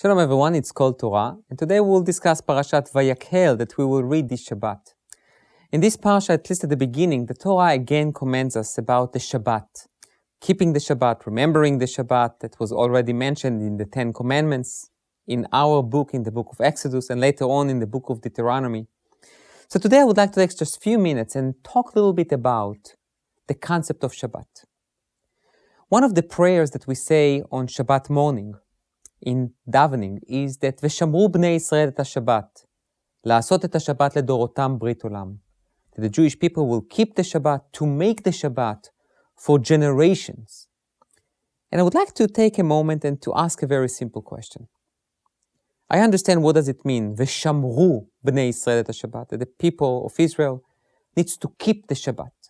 Shalom everyone, it's called Torah, and today we will discuss Parashat Vayakhel that we will read this Shabbat. In this parasha, at least at the beginning, the Torah again commands us about the Shabbat, keeping the Shabbat, remembering the Shabbat that was already mentioned in the Ten Commandments, in our book, in the book of Exodus, and later on in the book of Deuteronomy. So today I would like to take just a few minutes and talk a little bit about the concept of Shabbat. One of the prayers that we say on Shabbat morning, in davening, is that "Veshamru bnei Yisrael et ha-Shabbat, la'asot et ha-Shabbat ledorotam brit olam." That the Jewish people will keep the Shabbat, to make the Shabbat for generations. And I would like to take a moment and to ask a very simple question. I understand what does it mean, "Veshamru bnei Yisrael et ha-Shabbat," that the people of Israel needs to keep the Shabbat.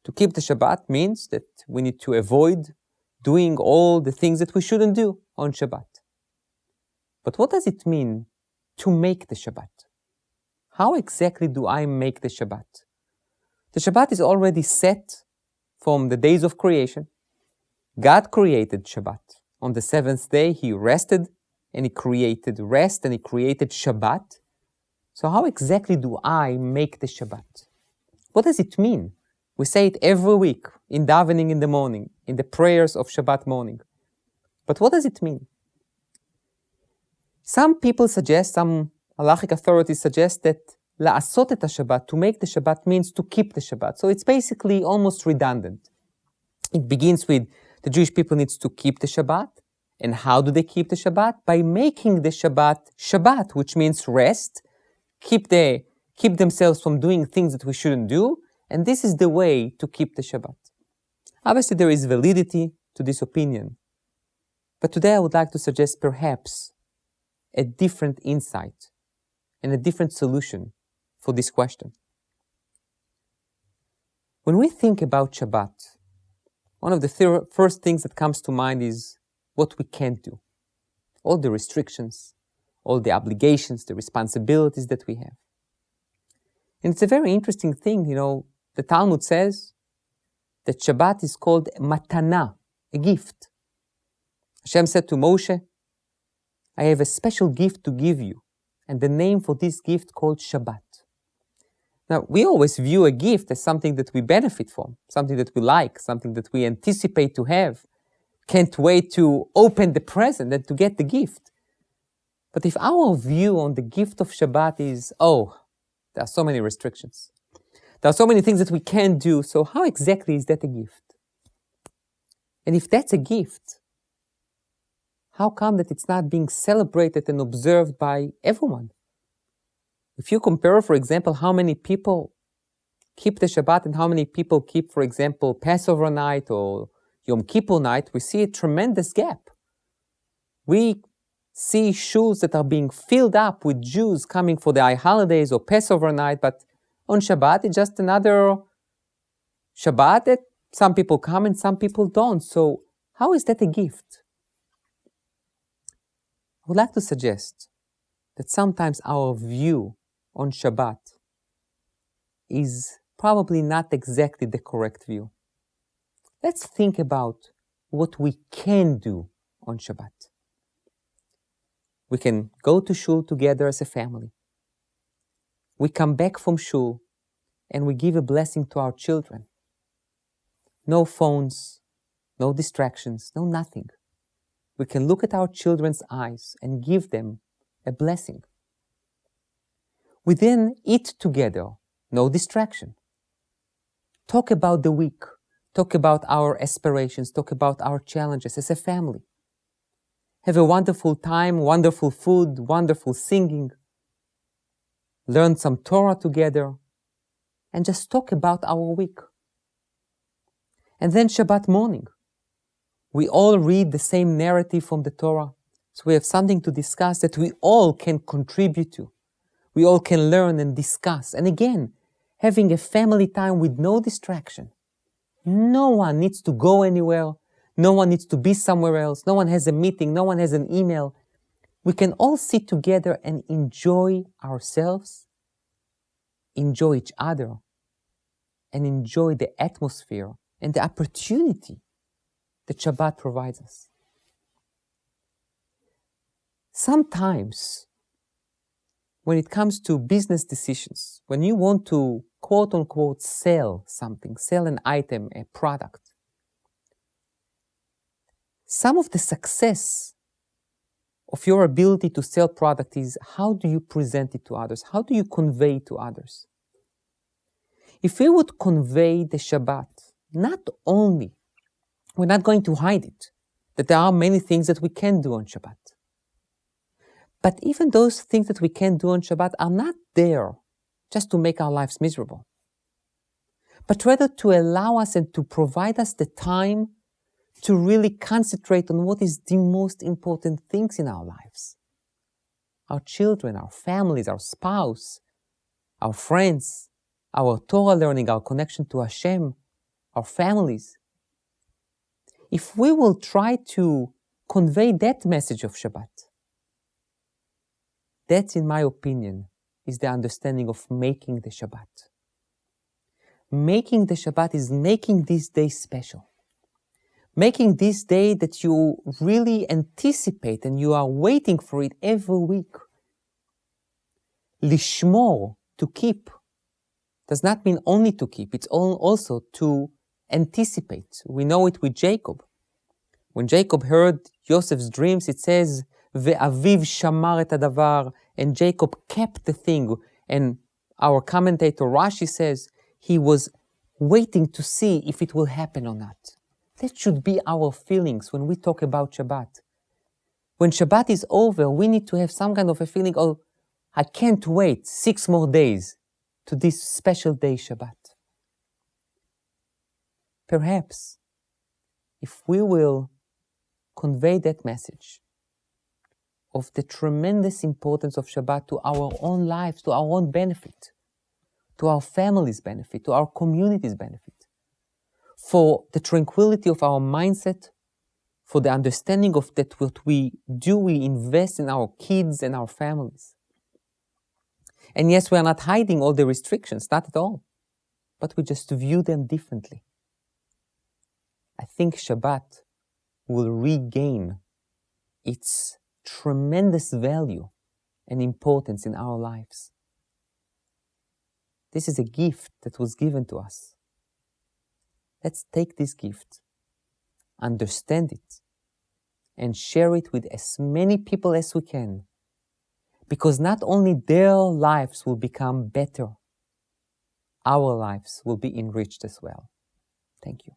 To keep the Shabbat means that we need to avoid doing all the things that we shouldn't do on Shabbat. But what does it mean to make the Shabbat? How exactly do I make the Shabbat? The Shabbat is already set from the days of creation. God created Shabbat. On the seventh day, He rested, and He created rest, and He created Shabbat. So how exactly do I make the Shabbat? What does it mean? We say it every week, in davening in the morning, in the prayers of Shabbat morning. But what does it mean? Some people suggest, some halachic authorities suggest that la'asot et ha-Shabbat, to make the Shabbat, means to keep the Shabbat. So it's basically almost redundant. It begins with the Jewish people needs to keep the Shabbat. And how do they keep the Shabbat? By making the Shabbat Shabbat, which means rest, keep themselves from doing things that we shouldn't do. And this is the way to keep the Shabbat. Obviously, there is validity to this opinion. But today I would like to suggest perhaps a different insight and a different solution for this question. When we think about Shabbat, one of the first things that comes to mind is what we can't do. All the restrictions, all the obligations, the responsibilities that we have. And it's a very interesting thing, the Talmud says that Shabbat is called matana, a gift. Hashem said to Moshe, I have a special gift to give you, and the name for this gift called Shabbat. Now, we always view a gift as something that we benefit from, something that we like, something that we anticipate to have. Can't wait to open the present and to get the gift. But if our view on the gift of Shabbat is, there are so many restrictions. There are so many things that we can't do, so how exactly is that a gift? And if that's a gift, how come that it's not being celebrated and observed by everyone? If you compare, for example, how many people keep the Shabbat and how many people keep, for example, Passover night or Yom Kippur night, we see a tremendous gap. We see shuls that are being filled up with Jews coming for the high holidays or Passover night, but on Shabbat, it's just another Shabbat that some people come and some people don't. So how is that a gift? I would like to suggest that sometimes our view on Shabbat is probably not exactly the correct view. Let's think about what we can do on Shabbat. We can go to shul together as a family. We come back from shul and we give a blessing to our children. No phones, no distractions, no nothing. We can look at our children's eyes and give them a blessing. We then eat together, no distraction. Talk about the week, talk about our aspirations, talk about our challenges as a family. Have a wonderful time, wonderful food, wonderful singing. Learn some Torah together, and just talk about our week. And then Shabbat morning, we all read the same narrative from the Torah, so we have something to discuss that we all can contribute to. We all can learn and discuss. And again, having a family time with no distraction. No one needs to go anywhere. No one needs to be somewhere else. No one has a meeting. No one has an email. We can all sit together and enjoy ourselves, enjoy each other, and enjoy the atmosphere and the opportunity that Shabbat provides us. sometimes, when it comes to business decisions, when you want to quote-unquote sell something, sell an item, a product, some of the success of your ability to sell product is how do you present it to others? How do you convey it to others? If we would convey the Shabbat, not only, we're not going to hide it, that there are many things that we can do on Shabbat. But even those things that we can do on Shabbat are not there just to make our lives miserable, but rather to allow us and to provide us the time to really concentrate on what is the most important things in our lives. Our children, our families, our spouse, our friends, our Torah learning, our connection to Hashem, our families. If we will try to convey that message of Shabbat, that, in my opinion, is the understanding of making the Shabbat. Making the Shabbat is making this day special. Making this day that you really anticipate and you are waiting for it every week. Lishmor, to keep, does not mean only to keep, it's also to anticipate. We know it with Jacob. When Jacob heard Joseph's dreams, it says, Ve'aviv shamar et hadavar, and Jacob kept the thing. And our commentator Rashi says he was waiting to see if it will happen or not. That should be our feelings when we talk about Shabbat. When Shabbat is over, we need to have some kind of a feeling, oh, I can't wait 6 more days to this special day Shabbat. Perhaps, if we will convey that message of the tremendous importance of Shabbat to our own lives, to our own benefit, to our family's benefit, to our community's benefit, for the tranquility of our mindset, for the understanding of that what we do, we invest in our kids and our families. And yes, we are not hiding all the restrictions, not at all, but we just view them differently. I think Shabbat will regain its tremendous value and importance in our lives. This is a gift that was given to us. Let's take this gift, understand it, and share it with as many people as we can, because not only their lives will become better, our lives will be enriched as well. Thank you.